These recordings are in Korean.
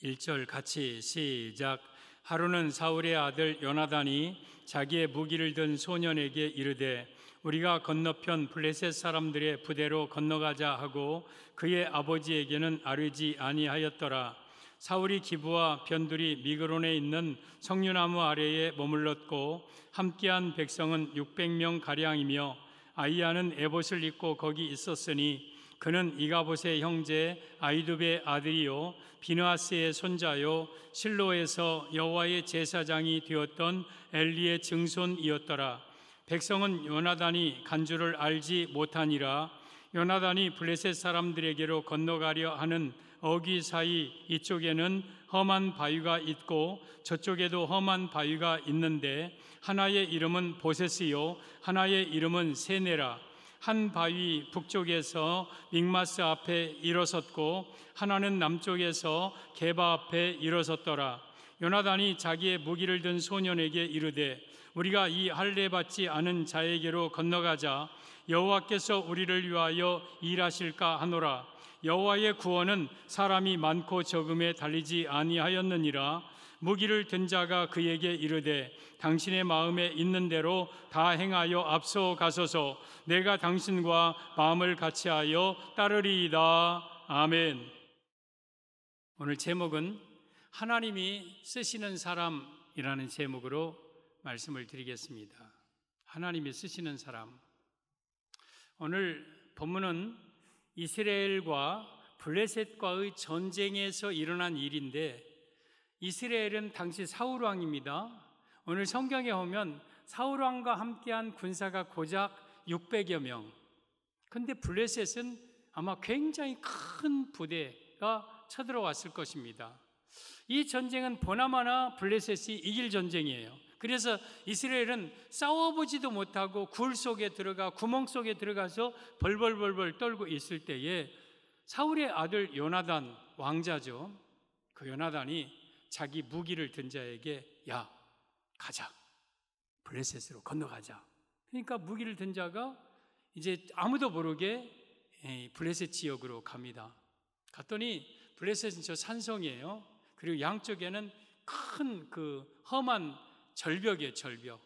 1절 같이 시작. 하루는 사울의 아들 요나단이 자기의 무기를 든 소년에게 이르되 우리가 건너편 블레셋 사람들의 부대로 건너가자 하고 그의 아버지에게는 아뢰지 아니하였더라. 사울이 기브와 변두리 미그론에 있는 석류나무 아래에 머물렀고 함께한 백성은 600명 가량이며 아이야는 에봇을 입고 거기 있었으니 그는 이가봇의 형제 아이두베의 아들이요 비느하스의 손자요 실로에서 여호와의 제사장이 되었던 엘리의 증손이었더라. 백성은 요나단이 간 줄을 알지 못하니라. 요나단이 블레셋 사람들에게로 건너가려 하는 어귀 사이 이쪽에는 험한 바위가 있고 저쪽에도 험한 바위가 있는데 하나의 이름은 보세스요 하나의 이름은 세네라. 한 바위 북쪽에서 믹마스 앞에 일어섰고 하나는 남쪽에서 게바 앞에 일어섰더라. 요나단이 자기의 무기를 든 소년에게 이르되 우리가 이 할례 받지 않은 자에게로 건너가자. 여호와께서 우리를 위하여 일하실까 하노라. 여호와의 구원은 사람이 많고 적음에 달리지 아니하였느니라. 무기를 든 자가 그에게 이르되 당신의 마음에 있는 대로 다 행하여 앞서 가소서. 내가 당신과 마음을 같이하여 따르리이다. 아멘. 오늘 제목은 하나님이 쓰시는 사람이라는 제목으로 말씀을 드리겠습니다. 하나님이 쓰시는 사람. 오늘 본문은 이스라엘과 블레셋과의 전쟁에서 일어난 일인데 이스라엘은 당시 사울 왕입니다. 오늘 성경에 보면 사울 왕과 함께한 군사가 고작 600여 명. 근데 블레셋은 아마 굉장히 큰 부대가 쳐들어왔을 것입니다. 이 전쟁은 보나마나 블레셋이 이길 전쟁이에요. 그래서 이스라엘은 싸워보지도 못하고 굴 속에 들어가 구멍 속에 들어가서 벌벌벌벌 떨고 있을 때에 사울의 아들 요나단 왕자죠. 그 요나단이 자기 무기를 든 자에게 야 가자 블레셋으로 건너가자. 그러니까 무기를 든 자가 이제 아무도 모르게 블레셋 지역으로 갑니다. 갔더니 블레셋은 저 산성이에요. 그리고 양쪽에는 큰 그 험한 절벽이에요, 절벽.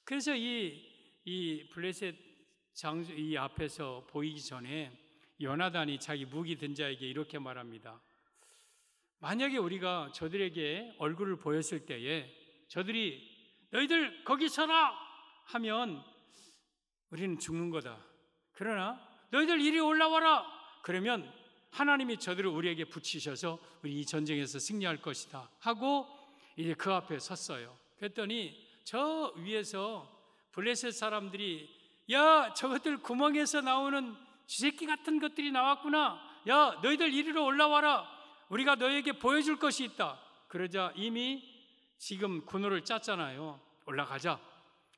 그래서 이 블레셋 장수 이 앞에서 보이기 전에 요나단이 자기 무기 든 자에게 이렇게 말합니다. 만약에 우리가 저들에게 얼굴을 보였을 때에 저들이 너희들 거기 서라 하면 우리는 죽는 거다. 그러나 너희들 이리 올라와라 그러면 하나님이 저들을 우리에게 붙이셔서 우리 이 전쟁에서 승리할 것이다 하고 이제 그 앞에 섰어요. 그랬더니 저 위에서 블레셋 사람들이 야 저것들 구멍에서 나오는 쥐새끼 같은 것들이 나왔구나. 야 너희들 이리로 올라와라. 우리가 너희에게 보여줄 것이 있다. 그러자 이미 지금 군호를 짰잖아요. 올라가자.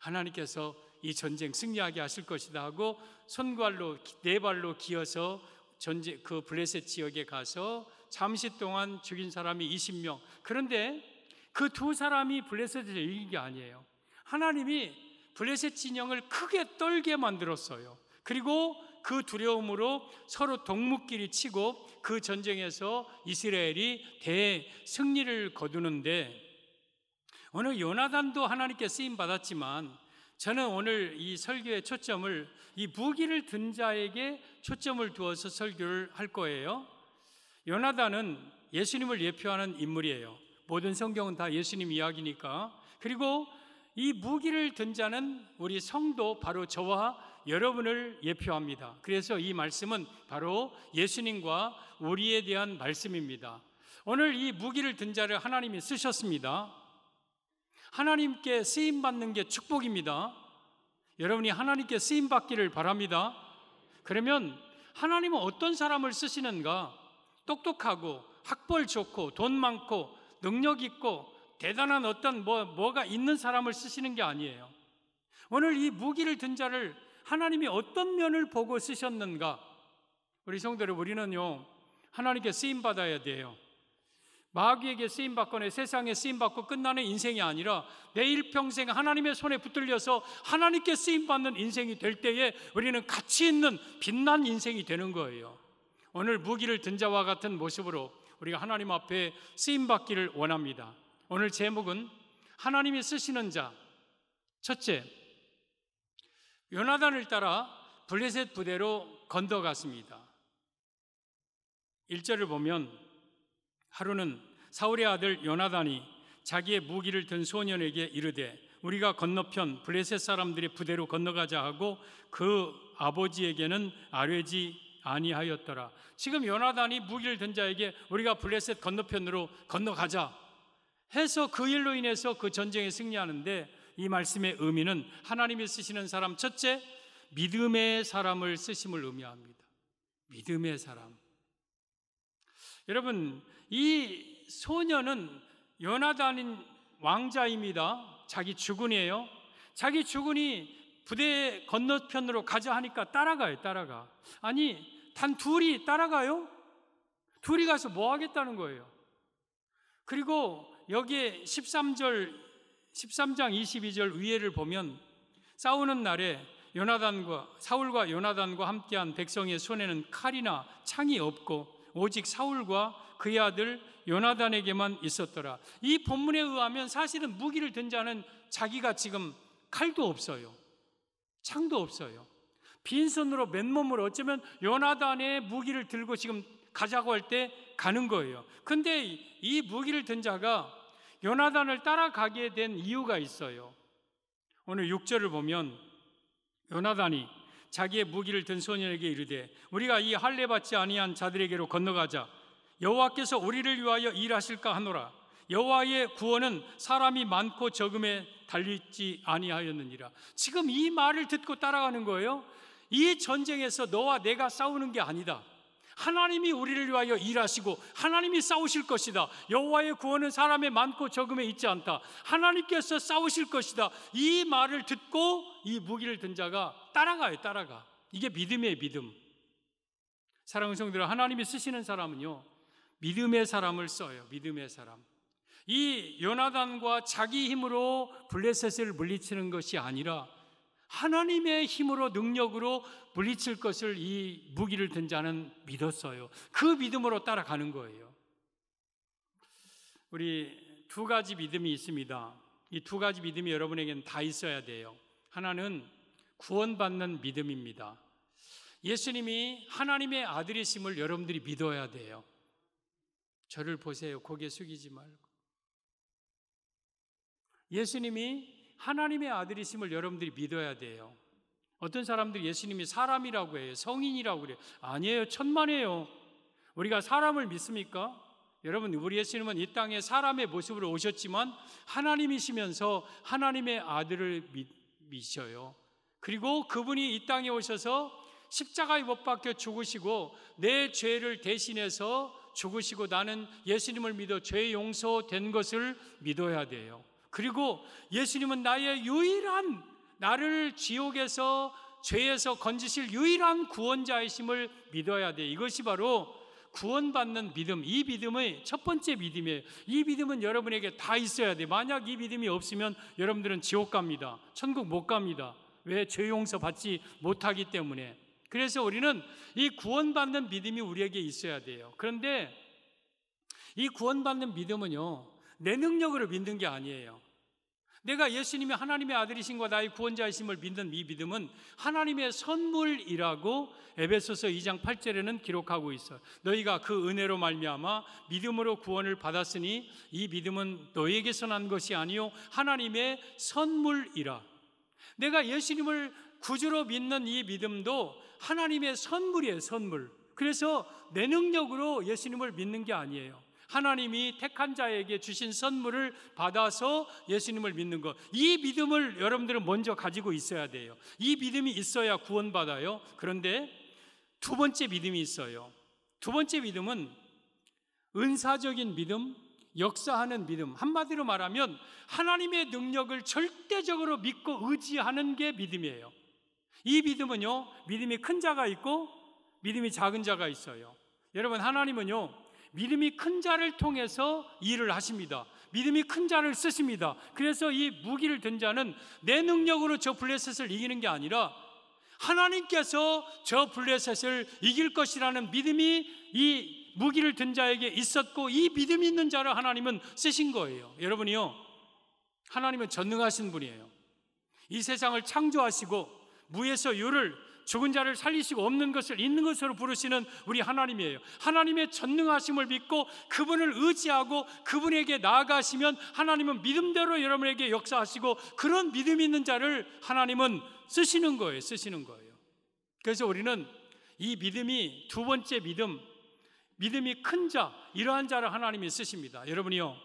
하나님께서 이 전쟁 승리하게 하실 것이다 하고 손발로 네 발로 기어서 전쟁 그 블레셋 지역에 가서 잠시 동안 죽인 사람이 20명. 그런데 그 두 사람이 블레셋을 이긴 게 아니에요. 하나님이 블레셋 진영을 크게 떨게 만들었어요. 그리고 그 두려움으로 서로 동묵끼리 치고 그 전쟁에서 이스라엘이 대승리를 거두는데 오늘 요나단도 하나님께 쓰임 받았지만 저는 오늘 이 설교의 초점을 이 무기를 든 자에게 초점을 두어서 설교를 할 거예요. 요나단은 예수님을 예표하는 인물이에요. 모든 성경은 다 예수님 이야기니까. 그리고 이 무기를 든 자는 우리 성도 바로 저와 여러분을 예표합니다. 그래서 이 말씀은 바로 예수님과 우리에 대한 말씀입니다. 오늘 이 무기를 든 자를 하나님이 쓰셨습니다. 하나님께 쓰임받는 게 축복입니다. 여러분이 하나님께 쓰임받기를 바랍니다. 그러면 하나님은 어떤 사람을 쓰시는가? 똑똑하고 학벌 좋고 돈 많고 능력 있고 대단한 어떤 뭐가 있는 사람을 쓰시는 게 아니에요. 오늘 이 무기를 든 자를 하나님이 어떤 면을 보고 쓰셨는가? 우리 성도들 우리는요 하나님께 쓰임받아야 돼요. 마귀에게 쓰임받거나 세상에 쓰임받고 끝나는 인생이 아니라 내일 평생 하나님의 손에 붙들려서 하나님께 쓰임받는 인생이 될 때에 우리는 가치 있는 빛난 인생이 되는 거예요. 오늘 무기를 든 자와 같은 모습으로 우리가 하나님 앞에 쓰임받기를 원합니다. 오늘 제목은 하나님이 쓰시는 자. 첫째, 요나단을 따라 블레셋 부대로 건너갔습니다. 1절을 보면 하루는 사울의 아들 요나단이 자기의 무기를 든 소년에게 이르되 우리가 건너편 블레셋 사람들의 부대로 건너가자 하고 그 아버지에게는 아뢰지 아니하였더라. 지금 요나단이 무기를 든 자에게 우리가 블레셋 건너편으로 건너가자 해서 그 일로 인해서 그 전쟁에 승리하는데, 이 말씀의 의미는 하나님이 쓰시는 사람, 첫째, 믿음의 사람을 쓰심을 의미합니다. 믿음의 사람. 여러분, 이 소년은 요나단인 왕자입니다. 자기 주군이에요. 자기 주군이 부대 건너편으로 가자 하니까 따라가요. 따라가. 아니, 단 둘이 따라가요? 둘이 가서 뭐 하겠다는 거예요? 그리고 여기에 13장 22절 위에를 보면 싸우는 날에 사울과 요나단과 함께한 백성의 손에는 칼이나 창이 없고 오직 사울과 그의 아들 요나단에게만 있었더라. 이 본문에 의하면 사실은 무기를 든 자는 자기가 지금 칼도 없어요. 창도 없어요. 빈손으로 맨몸으로 어쩌면 요나단의 무기를 들고 지금 가자고 할 때 가는 거예요. 근데 이 무기를 든 자가 요나단을 따라가게 된 이유가 있어요. 오늘 6절을 보면 요나단이 자기의 무기를 든 소년에게 이르되 우리가 이 할례 받지 아니한 자들에게로 건너가자. 여호와께서 우리를 위하여 일하실까 하노라. 여호와의 구원은 사람이 많고 적음에 달리지 아니하였느니라. 지금 이 말을 듣고 따라가는 거예요. 이 전쟁에서 너와 내가 싸우는 게 아니다. 하나님이 우리를 위하여 일하시고 하나님이 싸우실 것이다. 여호와의 구원은 사람의 많고 적음에 있지 않다. 하나님께서 싸우실 것이다. 이 말을 듣고 이 무기를 든 자가 따라가요. 따라가. 이게 믿음이에요. 믿음. 사랑하는 성도들, 하나님이 쓰시는 사람은요, 믿음의 사람을 써요. 믿음의 사람. 이 요나단과 자기 힘으로 블레셋을 물리치는 것이 아니라 하나님의 힘으로, 능력으로 물리칠 것을 이 무기를 든 자는 믿었어요. 그 믿음으로 따라가는 거예요. 우리 두 가지 믿음이 있습니다. 이 두 가지 믿음이 여러분에게는 다 있어야 돼요. 하나는 구원받는 믿음입니다. 예수님이 하나님의 아들이심을 여러분들이 믿어야 돼요. 저를 보세요. 고개 숙이지 말고. 예수님이 하나님의 아들이심을 여러분들이 믿어야 돼요. 어떤 사람들이 예수님이 사람이라고 해요. 성인이라고 그래요. 아니에요. 천만에요. 우리가 사람을 믿습니까? 여러분, 우리 예수님은 이 땅에 사람의 모습으로 오셨지만 하나님이시면서 하나님의 아들을 믿으셔요. 그리고 그분이 이 땅에 오셔서 십자가에 못 박혀 죽으시고 내 죄를 대신해서 죽으시고 나는 예수님을 믿어 죄 용서된 것을 믿어야 돼요. 그리고 예수님은 나의 유일한, 나를 지옥에서 죄에서 건지실 유일한 구원자이심을 믿어야 돼. 이것이 바로 구원받는 믿음. 이 믿음의 첫 번째 믿음이에요. 이 믿음은 여러분에게 다 있어야 돼. 만약 이 믿음이 없으면 여러분들은 지옥 갑니다. 천국 못 갑니다. 왜? 죄 용서 받지 못하기 때문에. 그래서 우리는 이 구원받는 믿음이 우리에게 있어야 돼요. 그런데 이 구원받는 믿음은요, 내 능력으로 믿는 게 아니에요. 내가 예수님이 하나님의 아들이신과 나의 구원자이심을 믿는 이 믿음은 하나님의 선물이라고 에베소서 2장 8절에는 기록하고 있어요. 너희가 그 은혜로 말미암아 믿음으로 구원을 받았으니 이 믿음은 너희에게서 난 것이 아니요 하나님의 선물이라. 내가 예수님을 구주로 믿는 이 믿음도 하나님의 선물이에요. 선물. 그래서 내 능력으로 예수님을 믿는 게 아니에요. 하나님이 택한 자에게 주신 선물을 받아서 예수님을 믿는 것, 이 믿음을 여러분들은 먼저 가지고 있어야 돼요. 이 믿음이 있어야 구원받아요. 그런데 두 번째 믿음이 있어요. 두 번째 믿음은 은사적인 믿음, 역사하는 믿음. 한마디로 말하면 하나님의 능력을 절대적으로 믿고 의지하는 게 믿음이에요. 이 믿음은요, 믿음이 큰 자가 있고 믿음이 작은 자가 있어요. 여러분, 하나님은요, 믿음이 큰 자를 통해서 일을 하십니다. 믿음이 큰 자를 쓰십니다. 그래서 이 무기를 든 자는 내 능력으로 저 블레셋을 이기는 게 아니라 하나님께서 저 블레셋을 이길 것이라는 믿음이 이 무기를 든 자에게 있었고 이 믿음이 있는 자를 하나님은 쓰신 거예요. 여러분이요, 하나님은 전능하신 분이에요. 이 세상을 창조하시고 무에서 유를, 죽은 자를 살리시고 없는 것을 있는 것으로 부르시는 우리 하나님이에요. 하나님의 전능하심을 믿고 그분을 의지하고 그분에게 나아가시면 하나님은 믿음대로 여러분에게 역사하시고 그런 믿음이 있는 자를 하나님은 쓰시는 거예요. 쓰시는 거예요. 그래서 우리는 이 믿음이 두 번째 믿음이 큰 자, 이러한 자를 하나님이 쓰십니다. 여러분이요,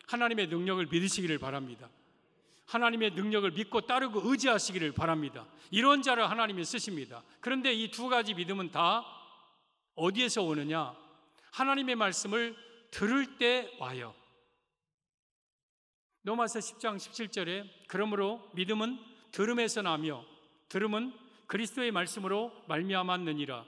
하나님의 능력을 믿으시기를 바랍니다. 하나님의 능력을 믿고 따르고 의지하시기를 바랍니다. 이런 자를 하나님이 쓰십니다. 그런데 이 두 가지 믿음은 다 어디에서 오느냐? 하나님의 말씀을 들을 때 와요. 로마서 10장 17절에 그러므로 믿음은 들음에서 나며 들음은 그리스도의 말씀으로 말미암았느니라.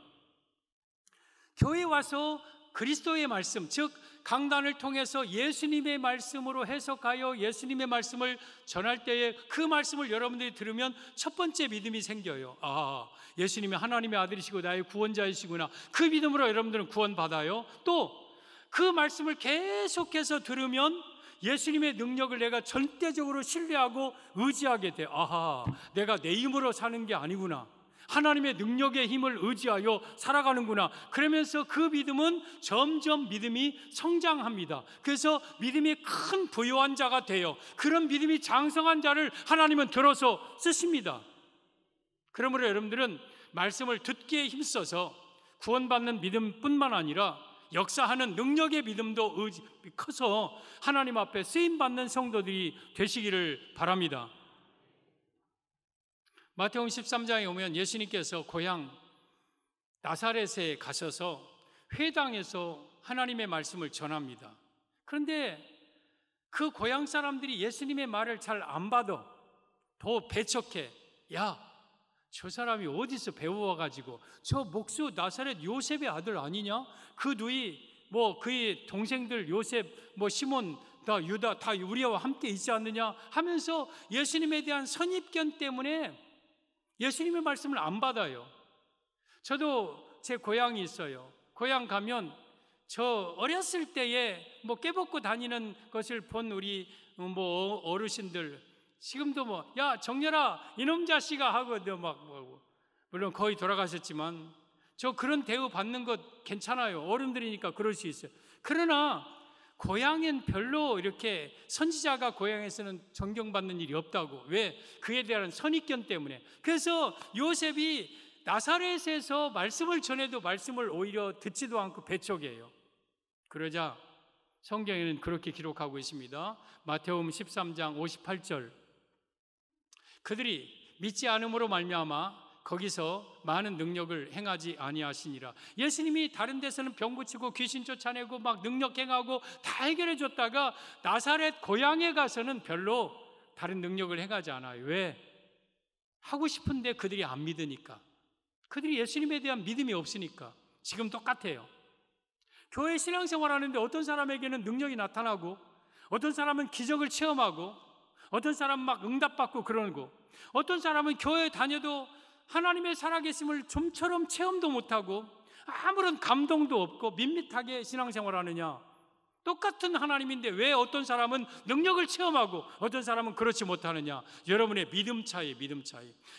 교회에 와서 그리스도의 말씀, 즉 강단을 통해서 예수님의 말씀으로 해석하여 예수님의 말씀을 전할 때에 그 말씀을 여러분들이 들으면 첫 번째 믿음이 생겨요. 아, 예수님이 하나님의 아들이시고 나의 구원자이시구나. 그 믿음으로 여러분들은 구원받아요. 또 그 말씀을 계속해서 들으면 예수님의 능력을 내가 절대적으로 신뢰하고 의지하게 돼. 아하, 내가 내 힘으로 사는 게 아니구나. 하나님의 능력의 힘을 의지하여 살아가는구나. 그러면서 그 믿음은 점점 믿음이 성장합니다. 그래서 믿음이 큰 부유한 자가 돼요. 그런 믿음이 장성한 자를 하나님은 들어서 쓰십니다. 그러므로 여러분들은 말씀을 듣기에 힘써서 구원받는 믿음뿐만 아니라 역사하는 능력의 믿음도 커서 하나님 앞에 쓰임받는 성도들이 되시기를 바랍니다. 마태복음 13장에 오면 예수님께서 고향 나사렛에 가셔서 회당에서 하나님의 말씀을 전합니다. 그런데 그 고향 사람들이 예수님의 말을 잘 안 받아. 더 배척해. 야, 저 사람이 어디서 배워와가지고 저 목수 나사렛 요셉의 아들 아니냐? 그 누이 그의 동생들 요셉 시몬 다 유다 다 우리와 함께 있지 않느냐 하면서 예수님에 대한 선입견 때문에 예수님의 말씀을 안 받아요. 저도 제 고향이 있어요. 고향 가면 저 어렸을 때에 깨벗고 다니는 것을 본 우리 어르신들 지금도 야 정렬아 이놈 자식아 하고 물론 거의 돌아가셨지만 저 그런 대우 받는 것 괜찮아요. 어른들이니까 그럴 수 있어요. 그러나 고향엔 별로 이렇게 선지자가 고향에서는 존경받는 일이 없다고. 왜? 그에 대한 선입견 때문에. 그래서 요셉이 나사렛에서 말씀을 전해도 말씀을 오히려 듣지도 않고 배척해요. 그러자 성경에는 그렇게 기록하고 있습니다. 마태복음 13장 58절 그들이 믿지 않음으로 말미암아 거기서 많은 능력을 행하지 아니하시니라. 예수님이 다른 데서는 병 고치고 귀신 쫓아내고 능력 행하고 다 해결해 줬다가 나사렛 고향에 가서는 별로 다른 능력을 행하지 않아요. 왜? 하고 싶은데 그들이 안 믿으니까. 그들이 예수님에 대한 믿음이 없으니까. 지금 똑같아요. 교회 신앙생활 하는데 어떤 사람에게는 능력이 나타나고 어떤 사람은 기적을 체험하고 어떤 사람은 응답받고 그러는 거. 어떤 사람은 교회 다녀도 하나님의 살아계심을 좀처럼 체험도 못하고 아무런 감동도 없고 밋밋하게 신앙생활하느냐. 똑같은 하나님인데 왜 어떤 사람은 능력을 체험하고 어떤 사람은 그렇지 못하느냐. 여러분의 믿음 차이.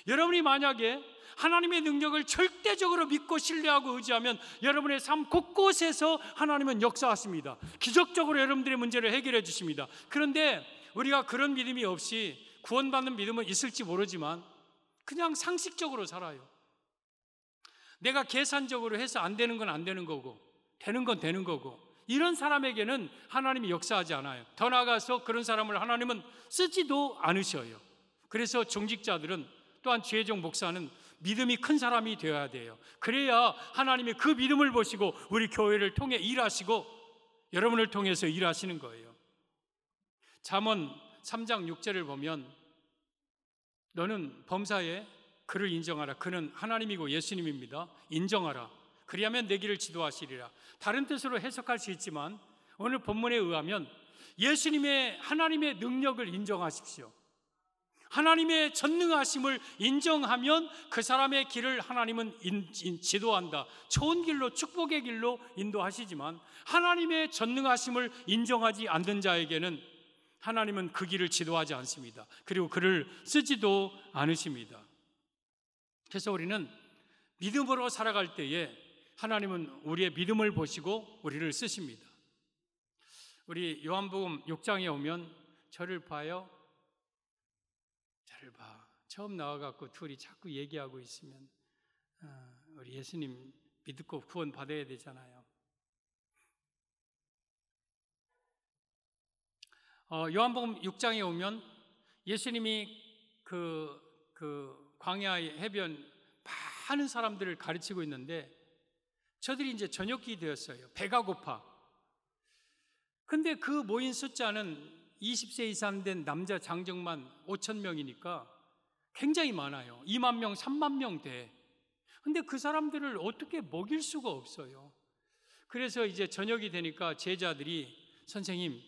여러분이 만약에 하나님의 능력을 절대적으로 믿고 신뢰하고 의지하면 여러분의 삶 곳곳에서 하나님은 역사하십니다. 기적적으로 여러분들의 문제를 해결해 주십니다. 그런데 우리가 그런 믿음이 없이 구원받는 믿음은 있을지 모르지만 그냥 상식적으로 살아요. 내가 계산적으로 해서 안 되는 건 안 되는 거고 되는 건 되는 거고 이런 사람에게는 하나님이 역사하지 않아요. 더 나아가서 그런 사람을 하나님은 쓰지도 않으셔요. 그래서 중직자들은 또한 주혜종 목사는 믿음이 큰 사람이 되어야 돼요. 그래야 하나님이 그 믿음을 보시고 우리 교회를 통해 일하시고 여러분을 통해서 일하시는 거예요. 잠언 3장 6절을 보면 너는 범사에 그를 인정하라. 그는 하나님이고 예수님입니다. 인정하라. 그리하면 내 길을 지도하시리라. 다른 뜻으로 해석할 수 있지만 오늘 본문에 의하면 예수님의 하나님의 능력을 인정하십시오. 하나님의 전능하심을 인정하면 그 사람의 길을 하나님은 지도한다. 좋은 길로, 축복의 길로 인도하시지만 하나님의 전능하심을 인정하지 않는 자에게는 하나님은 그 길을 지도하지 않습니다. 그리고 그를 쓰지도 않으십니다. 그래서 우리는 믿음으로 살아갈 때에 하나님은 우리의 믿음을 보시고 우리를 쓰십니다. 우리 요한복음 6장에 오면 저를 봐요. 저를 봐. 처음 나와갖고 둘이 자꾸 얘기하고 있으면 우리 예수님 믿고 구원 받아야 되잖아요. 요한복음 6장에 오면 예수님이 그 광야의 해변 많은 사람들을 가르치고 있는데 저들이 이제 저녁이 되었어요. 배가 고파. 근데 그 모인 숫자는 20세 이상 된 남자 장정만 5천 명이니까 굉장히 많아요. 2만 명, 3만 명 돼. 근데 그 사람들을 어떻게 먹일 수가 없어요. 그래서 이제 저녁이 되니까 제자들이 선생님,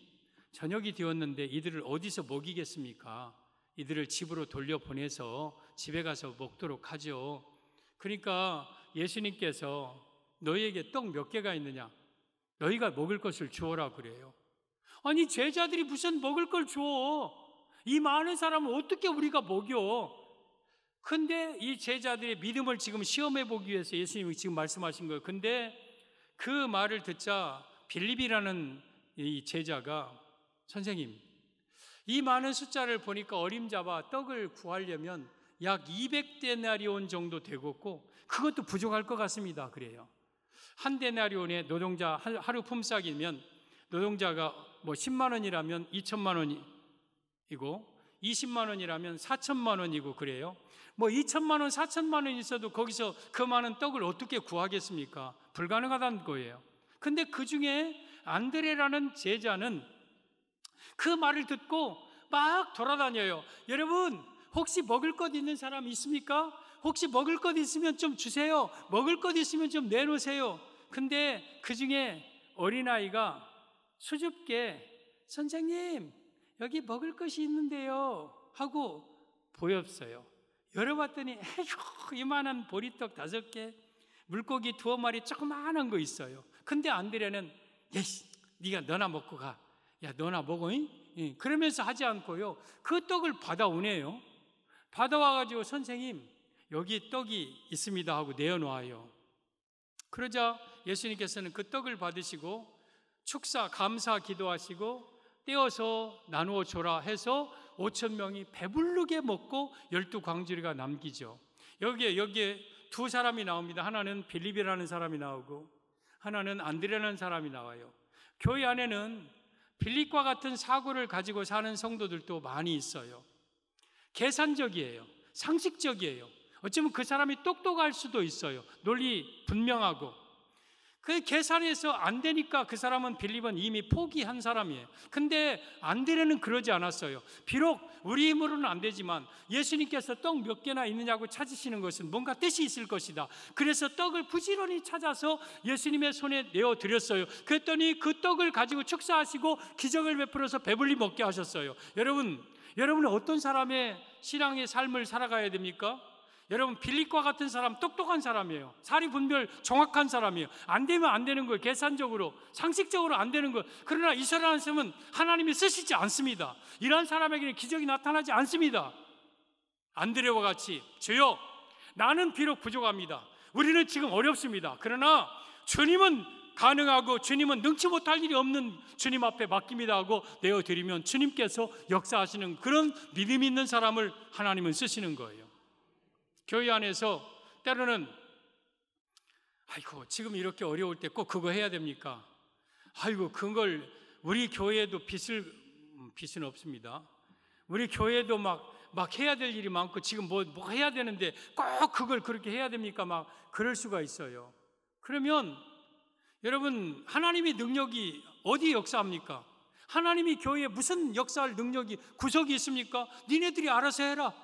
저녁이 되었는데 이들을 어디서 먹이겠습니까? 이들을 집으로 돌려보내서 집에 가서 먹도록 하죠. 그러니까 예수님께서 너희에게 떡 몇 개가 있느냐? 너희가 먹을 것을 주어라 그래요. 아니 제자들이 무슨 먹을 걸 줘? 이 많은 사람을 어떻게 우리가 먹여? 근데 이 제자들의 믿음을 지금 시험해 보기 위해서 예수님이 지금 말씀하신 거예요. 근데 그 말을 듣자 빌립이라는 이 제자가 선생님, 이 많은 숫자를 보니까 어림잡아 떡을 구하려면 약 200데나리온 정도 되겠고 그것도 부족할 것 같습니다. 그래요. 한 데나리온의 노동자 하루 품삯이면 노동자가 뭐 10만 원이라면 2천만 원이고 20만 원이라면 4천만 원이고 그래요. 뭐 2천만 원, 4천만 원 있어도 거기서 그 많은 떡을 어떻게 구하겠습니까? 불가능하다는 거예요. 근데 그 중에 안드레라는 제자는 그 말을 듣고 막 돌아다녀요. 여러분, 혹시 먹을 것 있는 사람 있습니까? 혹시 먹을 것 있으면 좀 주세요. 먹을 것 있으면 좀 내놓으세요. 근데 그 중에 어린아이가 수줍게 선생님, 여기 먹을 것이 있는데요 하고 보였어요. 열어봤더니 에휴, 이만한 보리떡 5개, 물고기 2마리 조그마한 거 있어요. 근데 안드레는 예씨, 네가 너나 먹고 가. 야, 너나 먹어. 응? 그러면서 하지 않고요, 그 떡을 받아오네요. 받아와가지고 선생님, 여기 떡이 있습니다 하고 내어놓아요. 그러자 예수님께서는 그 떡을 받으시고 축사, 감사 기도하시고 떼어서 나누어 줘라 해서 5천 명이 배부르게 먹고 12광주리가 남기죠. 여기에 두 사람이 나옵니다. 하나는 빌립이라는 사람이 나오고 하나는 안드레라는 사람이 나와요. 교회 안에는 빌립과 같은 사고를 가지고 사는 성도들도 많이 있어요. 계산적이에요. 상식적이에요. 어쩌면 그 사람이 똑똑할 수도 있어요. 논리 분명하고. 그 계산해서 안 되니까 그 사람은 빌립은 이미 포기한 사람이에요. 근데 안드레는 그러지 않았어요. 비록 우리 힘으로는 안 되지만 예수님께서 떡 몇 개나 있느냐고 찾으시는 것은 뭔가 뜻이 있을 것이다. 그래서 떡을 부지런히 찾아서 예수님의 손에 내어드렸어요. 그랬더니 그 떡을 가지고 축사하시고 기적을 베풀어서 배불리 먹게 하셨어요. 여러분은 어떤 사람의 신앙의 삶을 살아가야 됩니까? 여러분, 빌립과 같은 사람 똑똑한 사람이에요. 사리분별 정확한 사람이에요. 안 되면 안 되는 거예요. 계산적으로, 상식적으로 안 되는 거예요. 그러나 이 사람은 하나님이 쓰시지 않습니다. 이런 사람에게는 기적이 나타나지 않습니다. 안드레와 같이 주여, 나는 비록 부족합니다. 우리는 지금 어렵습니다. 그러나 주님은 가능하고 주님은 능치 못할 일이 없는 주님 앞에 맡깁니다 하고 내어드리면 주님께서 역사하시는 그런 믿음 있는 사람을 하나님은 쓰시는 거예요. 교회 안에서 때로는 아이고 지금 이렇게 어려울 때 꼭 그거 해야 됩니까? 아이고 그걸 우리 교회에도 빚은 없습니다. 우리 교회도 막 해야 될 일이 많고 지금 뭐 해야 되는데 꼭 그걸 그렇게 해야 됩니까? 막 그럴 수가 있어요. 그러면 여러분, 하나님의 능력이 어디 역사합니까? 하나님이 교회에 무슨 역사할 능력이 구석이 있습니까? 니네들이 알아서 해라.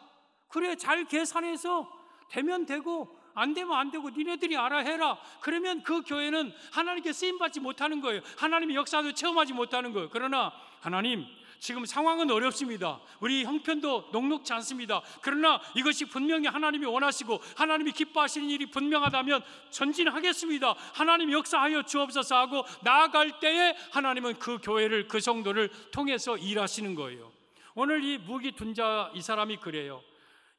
그래, 잘 계산해서 되면 되고 안 되면 안 되고 니네들이 알아 해라. 그러면 그 교회는 하나님께 쓰임받지 못하는 거예요. 하나님의 역사도 체험하지 못하는 거예요. 그러나 하나님, 지금 상황은 어렵습니다. 우리 형편도 녹록지 않습니다. 그러나 이것이 분명히 하나님이 원하시고 하나님이 기뻐하시는 일이 분명하다면 전진하겠습니다. 하나님 역사하여 주옵소서 하고 나아갈 때에 하나님은 그 교회를, 그 성도를 통해서 일하시는 거예요. 오늘 이 무기 둔 자 이 사람이 그래요.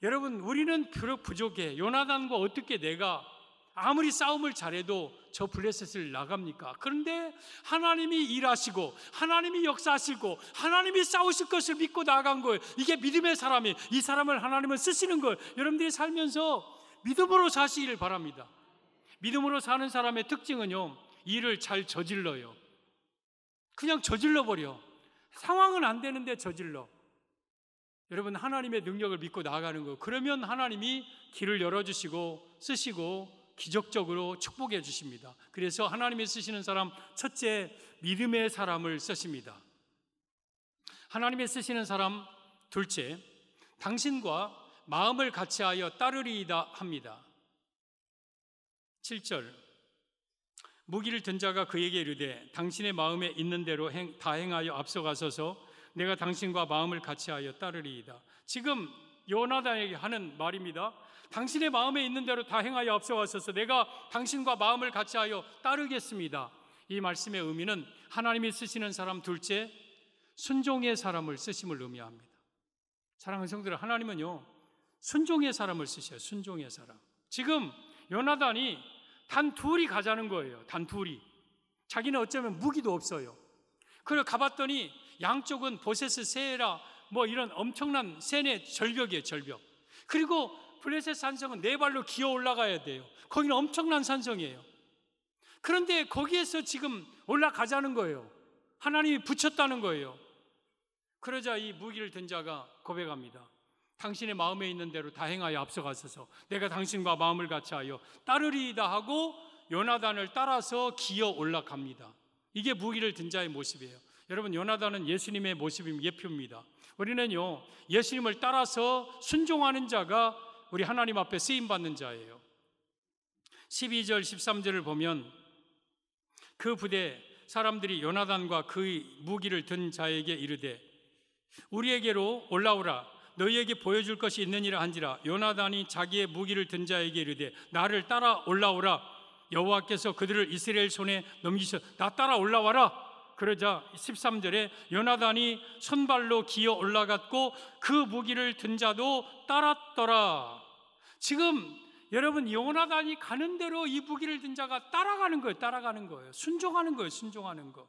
여러분, 우리는 부족해. 요나단과 어떻게 내가 아무리 싸움을 잘해도 저 블레셋을 나갑니까? 그런데 하나님이 일하시고 하나님이 역사하시고 하나님이 싸우실 것을 믿고 나아간 거예요. 이게 믿음의 사람이에요. 이 사람을 하나님은 쓰시는 거예요. 여러분들이 살면서 믿음으로 사시기를 바랍니다. 믿음으로 사는 사람의 특징은요, 일을 잘 저질러요. 그냥 저질러버려. 상황은 안 되는데 저질러. 여러분, 하나님의 능력을 믿고 나아가는 거예요. 그러면 하나님이 길을 열어주시고 쓰시고 기적적으로 축복해 주십니다. 그래서 하나님이 쓰시는 사람, 첫째, 믿음의 사람을 쓰십니다. 하나님이 쓰시는 사람, 둘째, 당신과 마음을 같이하여 따르리이다 합니다. 7절, 무기를 든 자가 그에게 이르되 당신의 마음에 있는 대로 다 행하여 앞서가소서. 내가 당신과 마음을 같이하여 따르리이다. 지금 요나단에게 하는 말입니다. 당신의 마음에 있는 대로 다 행하여 앞서가소서. 내가 당신과 마음을 같이하여 따르겠습니다. 이 말씀의 의미는 하나님이 쓰시는 사람, 둘째, 순종의 사람을 쓰심을 의미합니다. 사랑하는 성도들, 하나님은요 순종의 사람을 쓰셔요. 순종의 사람. 지금 요나단이 단 둘이 가자는 거예요. 단 둘이. 자기는 어쩌면 무기도 없어요. 그걸 가봤더니 양쪽은 보셋, 세라 뭐 이런 엄청난 세네 절벽이에요. 절벽. 그리고 블레셋 산성은 네 발로 기어 올라가야 돼요. 거기는 엄청난 산성이에요. 그런데 거기에서 지금 올라가자는 거예요. 하나님이 붙였다는 거예요. 그러자 이 무기를 든 자가 고백합니다. 당신의 마음에 있는 대로 다 행하여 앞서가소서. 내가 당신과 마음을 같이하여 따르리이다 하고 요나단을 따라서 기어 올라갑니다. 이게 무기를 든 자의 모습이에요. 여러분, 요나단은 예수님의 모습이 예표입니다. 우리는요 예수님을 따라서 순종하는 자가 우리 하나님 앞에 쓰임받는 자예요. 12절 13절을 보면 그 부대 사람들이 요나단과 그 무기를 든 자에게 이르되 우리에게로 올라오라. 너희에게 보여줄 것이 있느니라 한지라. 요나단이 자기의 무기를 든 자에게 이르되 나를 따라 올라오라. 여호와께서 그들을 이스라엘 손에 넘기셔. 나 따라 올라와라. 그러자 13절에 요나단이 손발로 기어 올라갔고 그 무기를 든 자도 따랐더라. 지금 여러분, 요나단이 가는 대로 이 무기를 든 자가 따라가는 거예요. 따라가는 거예요. 순종하는 거예요. 순종하는 거.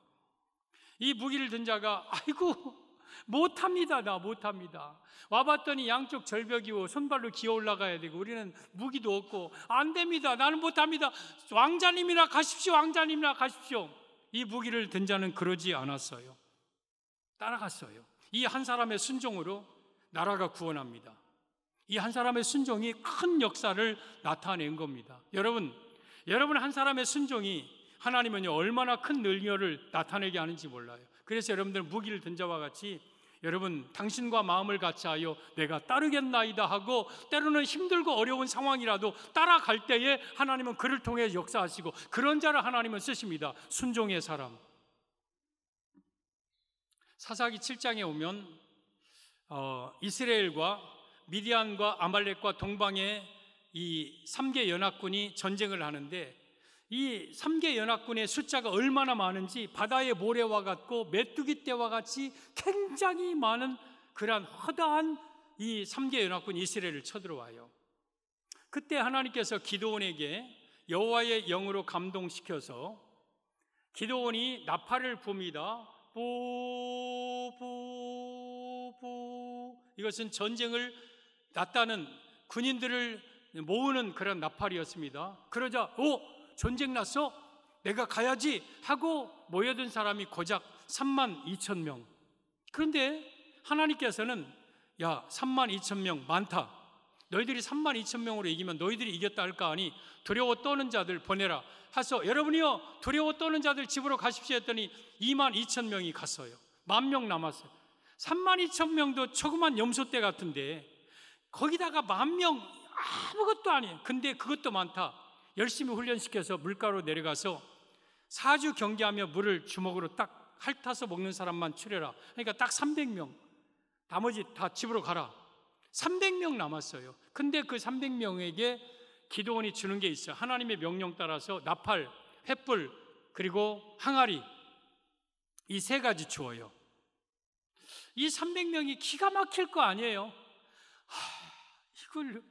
이 무기를 든 자가 아이고 못합니다. 나 못합니다. 와봤더니 양쪽 절벽이고 손발로 기어 올라가야 되고 우리는 무기도 없고 안 됩니다. 나는 못합니다. 왕자님이나 가십시오. 왕자님이나 가십시오. 이 무기를 든 자는 그러지 않았어요. 따라갔어요. 이 한 사람의 순종으로 나라가 구원합니다. 이 한 사람의 순종이 큰 역사를 나타낸 겁니다. 여러분 한 사람의 순종이 하나님은요 얼마나 큰 능력을 나타내게 하는지 몰라요. 그래서 여러분들 무기를 든 자와 같이 여러분 당신과 마음을 같이하여 내가 따르겠나이다 하고 때로는 힘들고 어려운 상황이라도 따라갈 때에 하나님은 그를 통해 역사하시고 그런 자를 하나님은 쓰십니다. 순종의 사람. 사사기 7장에 오면 이스라엘과 미디안과 아말렉과 동방의 이 3개 연합군이 전쟁을 하는데 이 3개 연합군의 숫자가 얼마나 많은지 바다의 모래와 같고 메뚜기 떼와 같이 굉장히 많은 그러한 허다한 이 3개 연합군이 이스라엘을 쳐들어와요. 그때 하나님께서 기드온에게 여호와의 영으로 감동시켜서 기드온이 나팔을 붑니다. 뽀뽀뽀. 이것은 전쟁을 났다는 군인들을 모으는 그런 나팔이었습니다. 그러자 전쟁 났어? 내가 가야지 하고 모여든 사람이 고작 32,000명. 그런데 하나님께서는 야 32,000명 많다. 너희들이 32,000명으로 이기면 너희들이 이겼다 할까 하니 두려워 떠는 자들 보내라 하소. 여러분이요 두려워 떠는 자들 집으로 가십시오 했더니 22,000명이 갔어요. 10,000명 남았어요. 32,000명도 조그만 염소떼 같은데 거기다가 10,000명 아무것도 아니에요. 근데 그것도 많다. 열심히 훈련시켜서 물가로 내려가서 4주 경계하며 물을 주먹으로 딱 핥아서 먹는 사람만 추려라. 그러니까 딱 300명. 나머지 다 집으로 가라. 300명 남았어요. 근데 그 300명에게 기드온이 주는 게 있어요. 하나님의 명령 따라서 나팔, 횃불, 그리고 항아리, 이 세 가지 주어요. 이 300명이 기가 막힐 거 아니에요. 이걸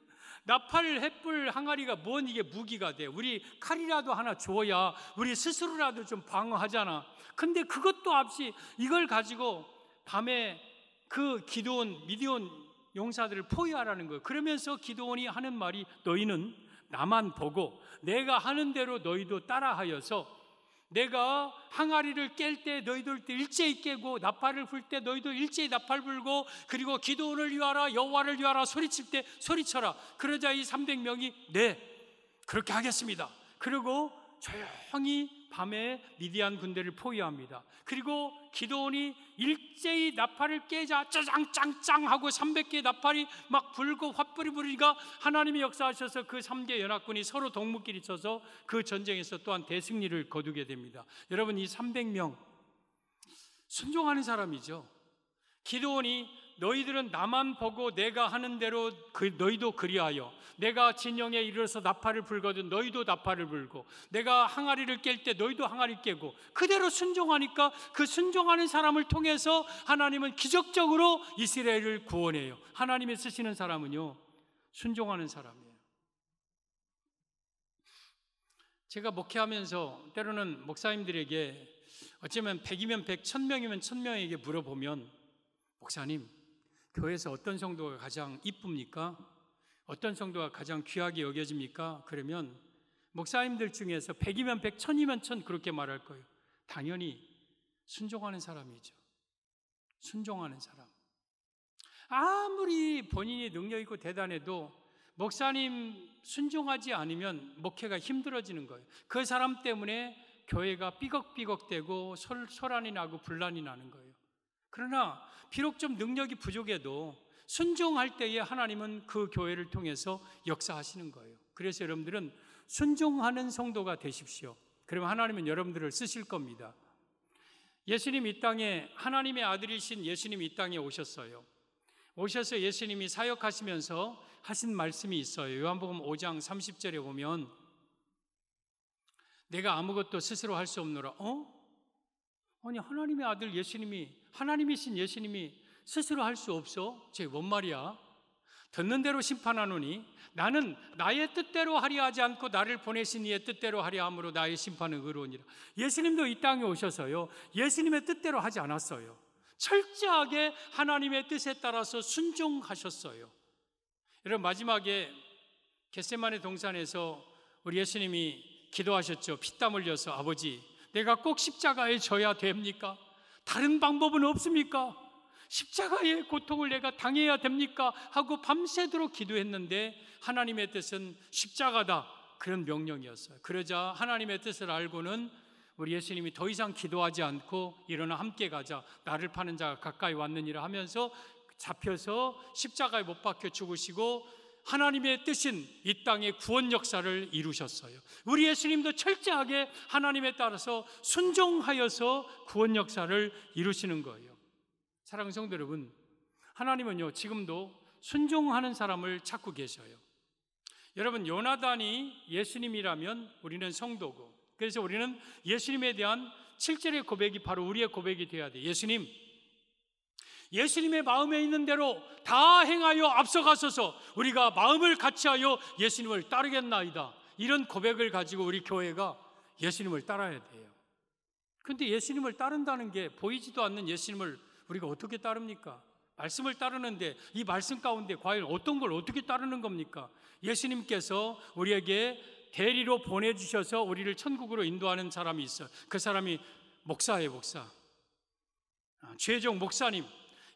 나팔, 횃불, 항아리가 뭔 이게 무기가 돼. 우리 칼이라도 하나 줘야 우리 스스로라도 좀 방어하잖아. 근데 그것도 없이 이걸 가지고 밤에 그 기드온, 미디온 용사들을 포위하라는 거예요. 그러면서 기드온이 하는 말이 너희는 나만 보고 내가 하는 대로 너희도 따라하여서 내가 항아리를 깰 때 너희들도 일제히 깨고 나팔을 불 때 너희도 일제히 나팔 불고 그리고 기드온을 위하라 여호와를 위하라 소리칠 때 소리쳐라. 그러자 이 300명이 네 그렇게 하겠습니다. 그리고 조용히 밤에 미디안 군대를 포위합니다. 그리고 기드온이 일제히 나팔을 깨자 짜장짱짱 하고 300개의 나팔이 막 불고 횃불이 부르니까 하나님이 역사하셔서 그 3개 연합군이 서로 동무끼리 쳐서 그 전쟁에서 또한 대승리를 거두게 됩니다. 여러분, 이 300명 순종하는 사람이죠. 기드온이 너희들은 나만 보고 내가 하는 대로 너희도 그리하여 내가 진영에 이르러서 나팔을 불거든 너희도 나팔을 불고 내가 항아리를 깰 때 너희도 항아리 깨고 그대로 순종하니까 그 순종하는 사람을 통해서 하나님은 기적적으로 이스라엘을 구원해요. 하나님이 쓰시는 사람은요 순종하는 사람이에요. 제가 목회하면서 때로는 목사님들에게 어쩌면 100이면 100, 1000명이면 1000명에게 물어보면 목사님, 교회에서 어떤 성도가 가장 이쁩니까? 어떤 성도가 가장 귀하게 여겨집니까? 그러면 목사님들 중에서 100이면 100, 1000이면 1000 그렇게 말할 거예요. 당연히 순종하는 사람이죠. 순종하는 사람. 아무리 본인이 능력 있고 대단해도 목사님 순종하지 않으면 목회가 힘들어지는 거예요. 그 사람 때문에 교회가 삐걱삐걱대고 소란이 나고 분란이 나는 거예요. 그러나 비록 좀 능력이 부족해도 순종할 때에 하나님은 그 교회를 통해서 역사하시는 거예요. 그래서 여러분들은 순종하는 성도가 되십시오. 그러면 하나님은 여러분들을 쓰실 겁니다. 예수님 이 땅에 하나님의 아들이신 예수님 이 땅에 오셨어요. 오셔서 예수님이 사역하시면서 하신 말씀이 있어요. 요한복음 5장 30절에 보면 내가 아무것도 스스로 할 수 없노라. 아니 하나님의 아들 예수님이 하나님이신 예수님이 스스로 할 수 없어? 쟤 뭔 말이야? 듣는 대로 심판하노니 나는 나의 뜻대로 하려 하지 않고 나를 보내신 이의 뜻대로 하려 함으로 나의 심판은 의로우니라. 예수님도 이 땅에 오셔서요 예수님의 뜻대로 하지 않았어요. 철저하게 하나님의 뜻에 따라서 순종하셨어요. 여러분, 마지막에 겟세마네 동산에서 우리 예수님이 기도하셨죠. 피땀 흘려서 아버지 내가 꼭 십자가에 져야 됩니까? 다른 방법은 없습니까? 십자가의 고통을 내가 당해야 됩니까? 하고 밤새도록 기도했는데 하나님의 뜻은 십자가다, 그런 명령이었어요. 그러자 하나님의 뜻을 알고는 우리 예수님이 더 이상 기도하지 않고 일어나 함께 가자, 나를 파는 자가 가까이 왔느니라 하면서 잡혀서 십자가에 못 박혀 죽으시고 하나님의 뜻인 이 땅의 구원 역사를 이루셨어요. 우리 예수님도 철저하게 하나님에 따라서 순종하여서 구원 역사를 이루시는 거예요. 사랑하는 성도 여러분, 하나님은요 지금도 순종하는 사람을 찾고 계셔요. 여러분, 요나단이 예수님이라면 우리는 성도고, 그래서 우리는 예수님에 대한 7절의 고백이 바로 우리의 고백이 되어야 돼요. 예수님의 마음에 있는 대로 다 행하여 앞서가소서. 우리가 마음을 같이하여 예수님을 따르겠나이다. 이런 고백을 가지고 우리 교회가 예수님을 따라야 돼요. 그런데 예수님을 따른다는 게 보이지도 않는 예수님을 우리가 어떻게 따릅니까? 말씀을 따르는데 이 말씀 가운데 과연 어떤 걸 어떻게 따르는 겁니까? 예수님께서 우리에게 대리로 보내주셔서 우리를 천국으로 인도하는 사람이 있어요. 그 사람이 목사예요. 목사, 최종 목사님.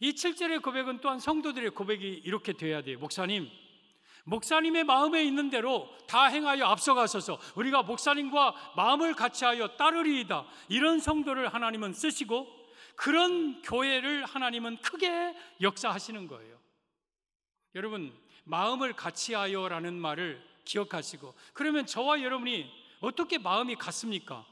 이 7절의 고백은 또한 성도들의 고백이 이렇게 돼야 돼요. 목사님의 마음에 있는 대로 다 행하여 앞서가소서. 우리가 목사님과 마음을 같이하여 따르리이다. 이런 성도를 하나님은 쓰시고 그런 교회를 하나님은 크게 역사하시는 거예요. 여러분, 마음을 같이하여라는 말을 기억하시고, 그러면 저와 여러분이 어떻게 마음이 같습니까?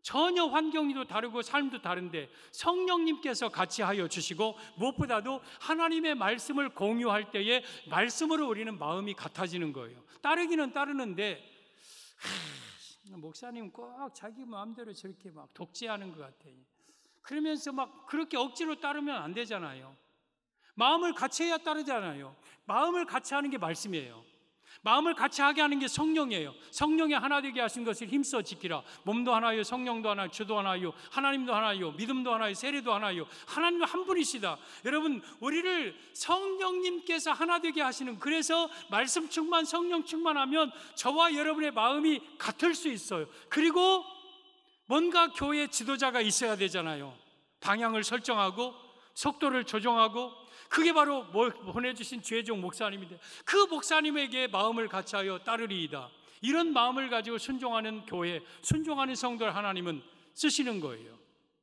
전혀 환경도 다르고 삶도 다른데 성령님께서 같이 하여 주시고, 무엇보다도 하나님의 말씀을 공유할 때에 말씀으로 우리는 마음이 같아지는 거예요. 따르기는 따르는데 목사님 꼭 자기 마음대로 저렇게 막 독재하는 것 같아요. 그러면서 막 그렇게 억지로 따르면 안 되잖아요. 마음을 같이 해야 따르잖아요. 마음을 같이 하는 게 말씀이에요. 마음을 같이 하게 하는 게 성령이에요. 성령이 하나 되게 하신 것을 힘써 지키라. 몸도 하나요, 성령도 하나, 주도 하나요, 하나님도 하나요, 믿음도 하나요, 세례도 하나요. 하나님 한 분이시다. 여러분, 우리를 성령님께서 하나 되게 하시는, 그래서 말씀 충만, 성령 충만하면 저와 여러분의 마음이 같을 수 있어요. 그리고 뭔가 교회 지도자가 있어야 되잖아요. 방향을 설정하고 속도를 조정하고. 그게 바로 보내주신 주혜종 목사님인데, 그 목사님에게 마음을 같이하여 따르리이다. 이런 마음을 가지고 순종하는 교회, 순종하는 성도를 하나님은 쓰시는 거예요.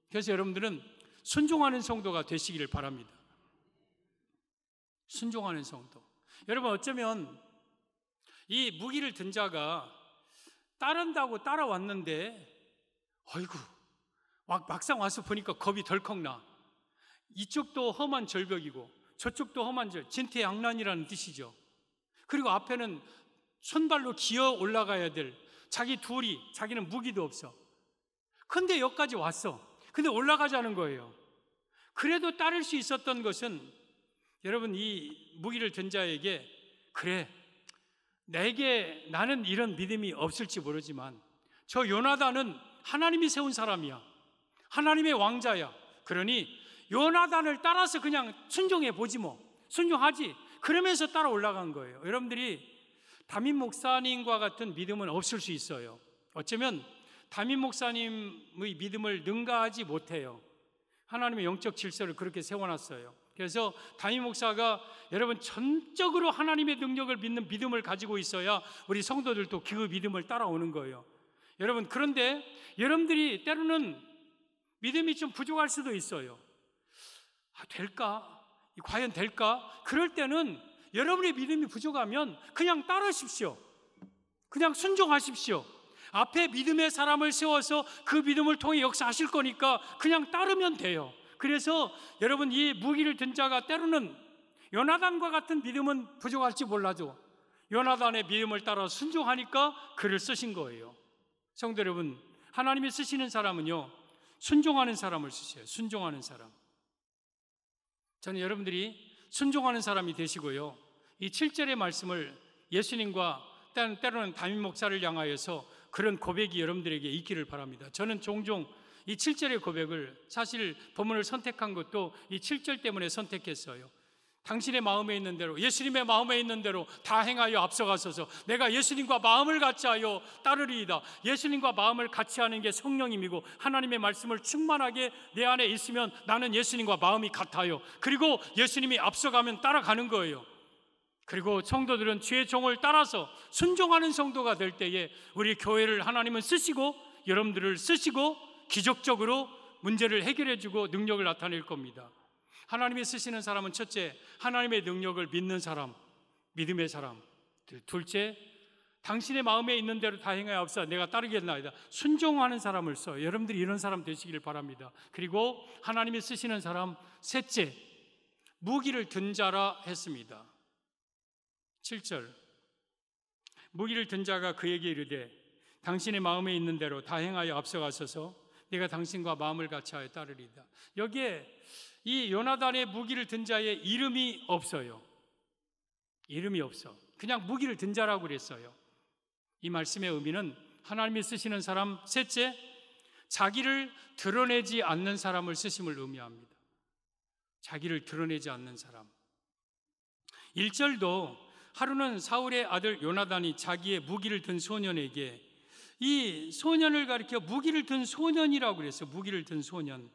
그래서 여러분들은 순종하는 성도가 되시기를 바랍니다. 순종하는 성도. 여러분, 어쩌면 이 무기를 든 자가 따른다고 따라왔는데, 어이구, 막상 와서 보니까 겁이 덜컥 나. 이쪽도 험한 절벽이고 저쪽도 험한 진퇴양난이라는 뜻이죠. 그리고 앞에는 손발로 기어 올라가야 될 자기 둘이, 자기는 무기도 없어. 근데 여기까지 왔어. 근데 올라가자는 거예요. 그래도 따를 수 있었던 것은, 여러분, 이 무기를 든 자에게, 그래, 내게 나는 이런 믿음이 없을지 모르지만 저 요나단은 하나님이 세운 사람이야. 하나님의 왕자야. 그러니 요나단을 따라서 그냥 순종해 보지 뭐. 순종하지. 그러면서 따라 올라간 거예요. 여러분들이 담임 목사님과 같은 믿음은 없을 수 있어요. 어쩌면 담임 목사님의 믿음을 능가하지 못해요. 하나님의 영적 질서를 그렇게 세워놨어요. 그래서 담임 목사가 여러분 전적으로 하나님의 능력을 믿는 믿음을 가지고 있어야 우리 성도들도 그 믿음을 따라오는 거예요. 여러분, 그런데 여러분들이 때로는 믿음이 좀 부족할 수도 있어요. 될까? 과연 될까? 그럴 때는 여러분의 믿음이 부족하면 그냥 따르십시오. 그냥 순종하십시오. 앞에 믿음의 사람을 세워서 그 믿음을 통해 역사하실 거니까 그냥 따르면 돼요. 그래서 여러분, 이 무기를 든 자가 때로는 요나단과 같은 믿음은 부족할지 몰라도 요나단의 믿음을 따라 순종하니까 그를 쓰신 거예요. 성도 여러분, 하나님이 쓰시는 사람은요, 순종하는 사람을 쓰세요. 순종하는 사람. 저는 여러분들이 순종하는 사람이 되시고요, 이 7절의 말씀을 예수님과 때로는 담임 목사를 향하여서 그런 고백이 여러분들에게 있기를 바랍니다. 저는 종종 이 7절의 고백을, 사실 본문을 선택한 것도 이 7절 때문에 선택했어요. 당신의 마음에 있는 대로, 예수님의 마음에 있는 대로 다 행하여 앞서가소서. 내가 예수님과 마음을 같이 하여 따르리이다. 예수님과 마음을 같이 하는 게 성령님이고, 하나님의 말씀을 충만하게 내 안에 있으면 나는 예수님과 마음이 같아요. 그리고 예수님이 앞서가면 따라가는 거예요. 그리고 성도들은 주의 종을 따라서 순종하는 성도가 될 때에 우리 교회를 하나님은 쓰시고, 여러분들을 쓰시고, 기적적으로 문제를 해결해주고 능력을 나타낼 겁니다. 하나님이 쓰시는 사람은 첫째, 하나님의 능력을 믿는 사람, 믿음의 사람. 둘째, 당신의 마음에 있는 대로 다 행하여 앞서 내가 따르겠나이다. 순종하는 사람을 써요. 여러분들이 이런 사람 되시길 바랍니다. 그리고 하나님이 쓰시는 사람, 셋째, 무기를 든 자라 했습니다. 7절, 무기를 든 자가 그에게 이르되 당신의 마음에 있는 대로 다 행하여 앞서가소서. 내가 당신과 마음을 같이하여 따르리이다. 여기에 이 요나단의 무기를 든 자의 이름이 없어요. 이름이 없어. 그냥 무기를 든 자라고 그랬어요. 이 말씀의 의미는 하나님이 쓰시는 사람, 셋째, 자기를 드러내지 않는 사람을 쓰심을 의미합니다. 자기를 드러내지 않는 사람. 1절도 하루는 사울의 아들 요나단이 자기의 무기를 든 소년에게, 이 소년을 가리켜 무기를 든 소년이라고 그랬어요. 무기를 든 소년.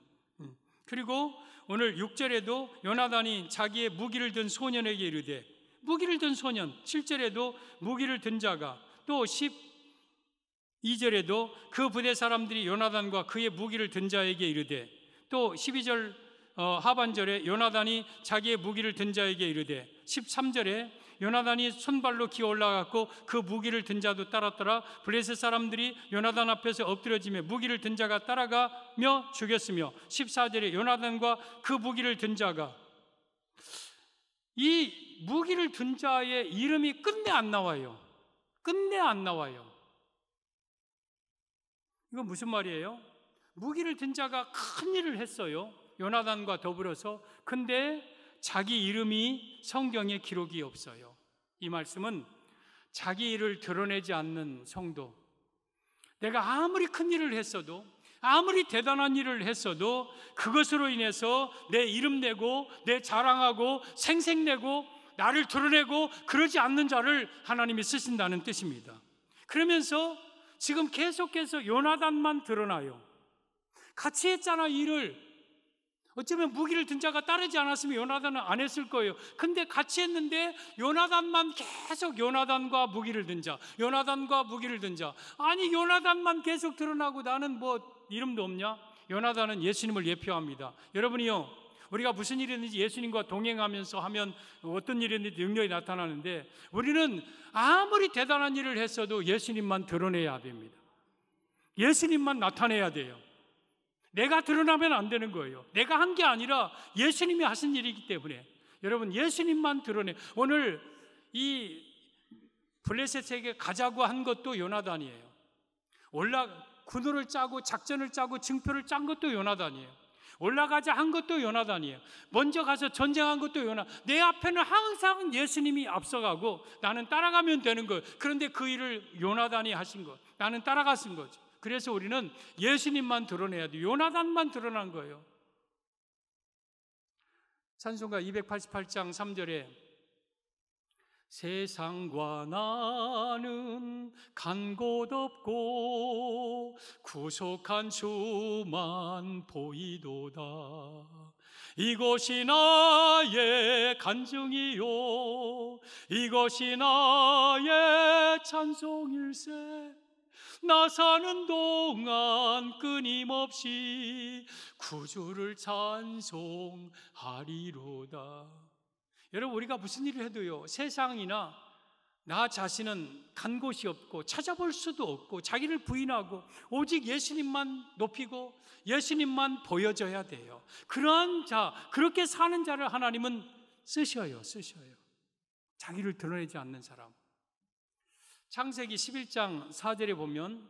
그리고 오늘 6절에도 요나단이 자기의 무기를 든 소년에게 이르되, 무기를 든 소년. 7절에도 무기를 든 자가, 또 12절에도 그 부대 사람들이 요나단과 그의 무기를 든 자에게 이르되, 또 12절 하반절에 요나단이 자기의 무기를 든 자에게 이르되, 13절에 요나단이 손발로 기어 올라갔고 그 무기를 든 자도 따랐더라. 블레셋 사람들이 요나단 앞에서 엎드려지며 무기를 든 자가 따라가며 죽였으며 14절에 요나단과 그 무기를 든 자가, 이 무기를 든 자의 이름이 끝내 안 나와요. 끝내 안 나와요. 이건 무슨 말이에요? 무기를 든 자가 큰 일을 했어요, 요나단과 더불어서. 근데 자기 이름이 성경에 기록이 없어요. 이 말씀은 자기 일을 드러내지 않는 성도, 내가 아무리 큰 일을 했어도, 아무리 대단한 일을 했어도 그것으로 인해서 내 이름 내고 내 자랑하고 생색내고 나를 드러내고 그러지 않는 자를 하나님이 쓰신다는 뜻입니다. 그러면서 지금 계속해서 요나단만 드러나요. 같이 했잖아, 일을. 어쩌면 무기를 든 자가 따르지 않았으면 요나단은 안 했을 거예요. 근데 같이 했는데 요나단만 계속 요나단과 무기를 든 자, 요나단과 무기를 든 자. 아니, 요나단만 계속 드러나고 나는 뭐 이름도 없냐? 요나단은 예수님을 예표합니다. 여러분이요, 우리가 무슨 일이든지 예수님과 동행하면서 하면 어떤 일이든지 능력이 나타나는데, 우리는 아무리 대단한 일을 했어도 예수님만 드러내야 됩니다. 예수님만 나타내야 돼요. 내가 드러나면 안 되는 거예요. 내가 한 게 아니라 예수님이 하신 일이기 때문에 여러분, 예수님만 드러내. 오늘 이 블레셋에게 가자고 한 것도 요나단이에요. 군호를 짜고 작전을 짜고 증표를 짠 것도 요나단이에요. 올라가자 한 것도 요나단이에요. 먼저 가서 전쟁한 것도 내 앞에는 항상 예수님이 앞서가고 나는 따라가면 되는 거예요. 그런데 그 일을 요나단이 하신 거, 나는 따라갔은 거죠. 그래서 우리는 예수님만 드러내야 돼요. 요나단만 드러난 거예요. 찬송가 288장 3절에 세상과 나는 간 곳 없고 구속한 주만 보이도다. 이것이 나의 간증이요, 이것이 나의 찬송일세. 나 사는 동안 끊임없이 구주를 찬송하리로다. 여러분, 우리가 무슨 일을 해도요, 세상이나 나 자신은 간 곳이 없고 찾아볼 수도 없고 자기를 부인하고 오직 예수님만 높이고 예수님만 보여줘야 돼요. 그러한 자, 그렇게 사는 자를 하나님은 쓰셔요. 자기를 드러내지 않는 사람. 창세기 11장 4절에 보면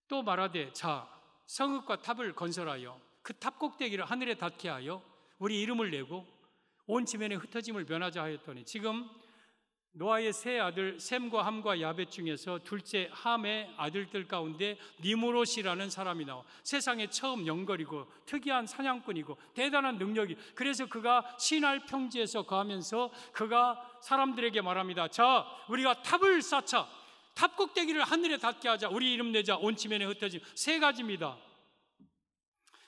또 말하되, 자, 성읍과 탑을 건설하여 그 탑 꼭대기를 하늘에 닿게 하여 우리 이름을 내고 온 지면에 흩어짐을 면하자 하였더니, 지금 노아의 세 아들 셈과 함과 야벳 중에서 둘째 함의 아들들 가운데 니므롯이라는 사람이 나와. 세상에 처음 영걸이고 특이한 사냥꾼이고 대단한 능력이, 그래서 그가 시날 평지에서 거하면서 그가 사람들에게 말합니다. 자, 우리가 탑을 쌓자, 탑 꼭대기를 하늘에 닿게 하자, 우리 이름 내자, 온 지면에 흩어짐. 세 가지입니다.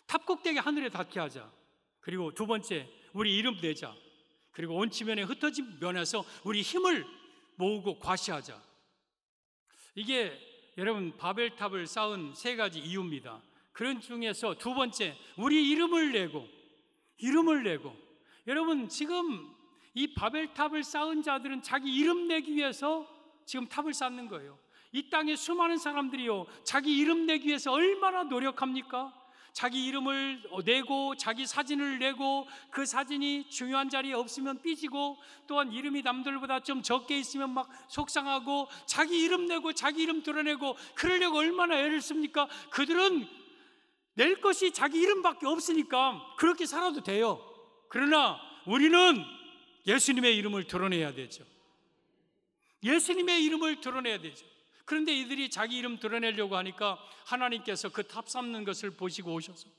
탑 꼭대기 하늘에 닿게 하자, 그리고 두 번째 우리 이름 내자, 그리고 온 지면에 흩어진 면에서 우리 힘을 모으고 과시하자. 이게 여러분 바벨탑을 쌓은 세 가지 이유입니다. 그런 중에서 두 번째, 우리 이름을 내고. 여러분, 지금 이 바벨탑을 쌓은 자들은 자기 이름 내기 위해서 지금 탑을 쌓는 거예요. 이 땅에 수많은 사람들이요, 자기 이름 내기 위해서 얼마나 노력합니까? 자기 이름을 내고 자기 사진을 내고 그 사진이 중요한 자리에 없으면 삐지고, 또한 이름이 남들보다 좀 적게 있으면 막 속상하고, 자기 이름 내고 자기 이름 드러내고 그러려고 얼마나 애를 씁니까? 그들은 낼 것이 자기 이름밖에 없으니까 그렇게 살아도 돼요. 그러나 우리는 예수님의 이름을 드러내야 되죠. 예수님의 이름을 드러내야 되죠. 그런데 이들이 자기 이름 드러내려고 하니까 하나님께서 그 탑 쌓는 것을 보시고 오셔서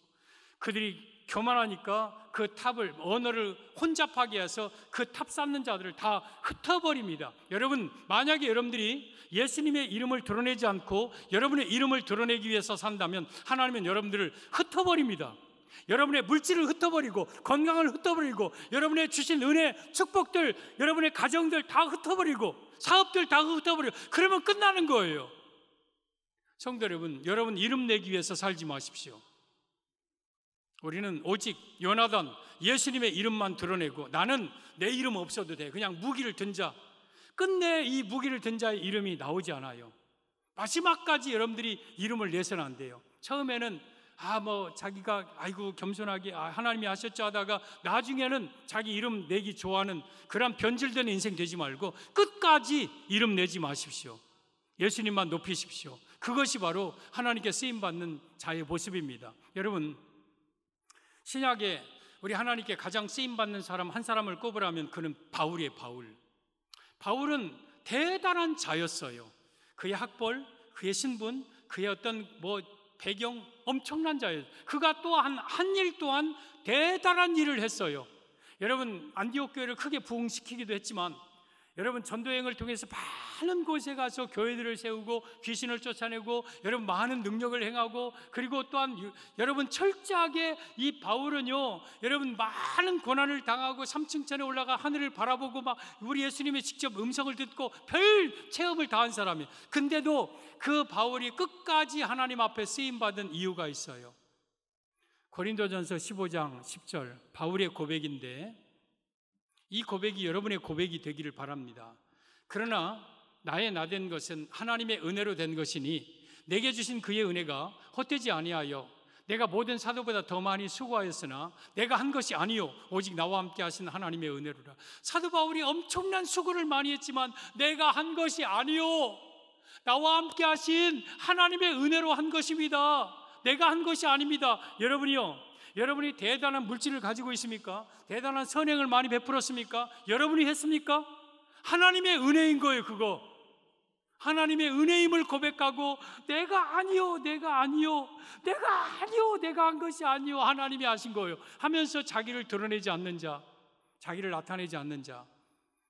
그들이 교만하니까 그 탑을, 언어를 혼잡하게 해서 그 탑 쌓는 자들을 다 흩어버립니다. 여러분, 만약에 여러분들이 예수님의 이름을 드러내지 않고 여러분의 이름을 드러내기 위해서 산다면 하나님은 여러분들을 흩어버립니다. 여러분의 물질을 흩어버리고 건강을 흩어버리고 여러분의 주신 은혜, 축복들, 여러분의 가정들 다 흩어버리고 사업들 다 흩어버리고 그러면 끝나는 거예요. 성도 여러분, 여러분 이름 내기 위해서 살지 마십시오. 우리는 오직 요나단, 예수님의 이름만 드러내고 나는 내 이름 없어도 돼, 그냥 무기를 든 자, 끝내 이 무기를 든 자의 이름이 나오지 않아요. 마지막까지 여러분들이 이름을 내서는 안 돼요. 처음에는 자기가 아이고 겸손하게 하나님이 하셨죠 하다가 나중에는 자기 이름 내기 좋아하는 그런 변질된 인생 되지 말고 끝까지 이름 내지 마십시오. 예수님만 높이십시오. 그것이 바로 하나님께 쓰임받는 자의 모습입니다. 여러분, 신약에 우리 하나님께 가장 쓰임받는 사람 한 사람을 꼽으라면 그는 바울이에요. 바울은 대단한 자였어요. 그의 학벌, 그의 신분, 그의 어떤 배경, 엄청난 자예요. 그가 또한 한 일 또한 대단한 일을 했어요. 여러분, 안디옥 교회를 크게 부흥시키기도 했지만 여러분, 전도여행을 통해서 많은 곳에 가서 교회들을 세우고 귀신을 쫓아내고 여러분 많은 능력을 행하고, 그리고 또한 여러분 철저하게 이 바울은요, 여러분 많은 고난을 당하고 3층천에 올라가 하늘을 바라보고 막 우리 예수님의 직접 음성을 듣고 별 체험을 다한 사람이에요. 근데도 그 바울이 끝까지 하나님 앞에 쓰임받은 이유가 있어요. 고린도전서 15장 10절 바울의 고백인데, 이 고백이 여러분의 고백이 되기를 바랍니다. 그러나 나의 나된 것은 하나님의 은혜로 된 것이니 내게 주신 그의 은혜가 헛되지 아니하여 내가 모든 사도보다 더 많이 수고하였으나 내가 한 것이 아니요 오직 나와 함께 하신 하나님의 은혜로라. 사도 바울이 엄청난 수고를 많이 했지만 내가 한 것이 아니요 나와 함께 하신 하나님의 은혜로 한 것입니다. 내가 한 것이 아닙니다. 여러분이 대단한 물질을 가지고 있습니까? 대단한 선행을 많이 베풀었습니까? 여러분이 했습니까? 하나님의 은혜인 거예요. 그거 하나님의 은혜임을 고백하고 내가 아니요 내가 한 것이 아니요 하나님이 하신 거예요 하면서 자기를 드러내지 않는 자, 자기를 나타내지 않는 자,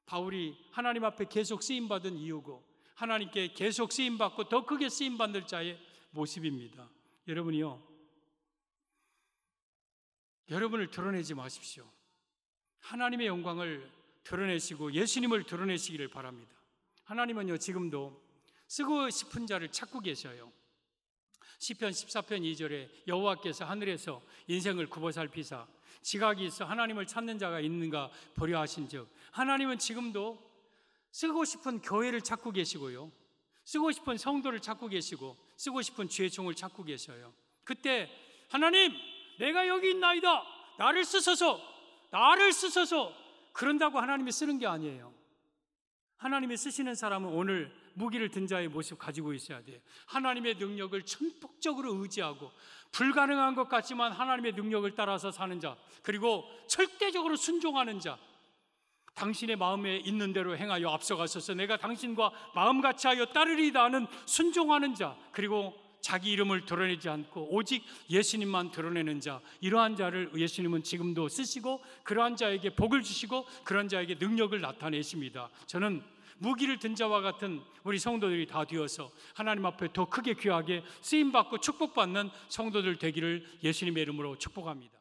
바울이 하나님 앞에 계속 쓰임받은 이유고 하나님께 계속 쓰임받고 더 크게 쓰임받을 자의 모습입니다. 여러분을 드러내지 마십시오. 하나님의 영광을 드러내시고 예수님을 드러내시기를 바랍니다. 하나님은요, 지금도 쓰고 싶은 자를 찾고 계셔요. 시편 14편 2절에 여호와께서 하늘에서 인생을 굽어살피사 지각이 있어 하나님을 찾는 자가 있는가 보려 하신즉, 하나님은 지금도 쓰고 싶은 교회를 찾고 계시고요, 쓰고 싶은 성도를 찾고 계시고 쓰고 싶은 주의 종을 찾고 계셔요. 그때 하나님 내가 여기 있나이다, 나를 쓰소서 그런다고 하나님이 쓰는 게 아니에요. 하나님이 쓰시는 사람은 오늘 무기를 든 자의 모습 가지고 있어야 돼요. 하나님의 능력을 전폭적으로 의지하고 불가능한 것 같지만 하나님의 능력을 따라서 사는 자, 그리고 절대적으로 순종하는 자, 당신의 마음에 있는 대로 행하여 앞서가소서 내가 당신과 마음같이 하여 따르리다 하는 순종하는 자, 그리고 자기 이름을 드러내지 않고 오직 예수님만 드러내는 자, 이러한 자를 예수님은 지금도 쓰시고 그러한 자에게 복을 주시고 그러한 자에게 능력을 나타내십니다. 저는 무기를 든 자와 같은 우리 성도들이 다 되어서 하나님 앞에 더 크게 귀하게 쓰임받고 축복받는 성도들 되기를 예수님의 이름으로 축복합니다.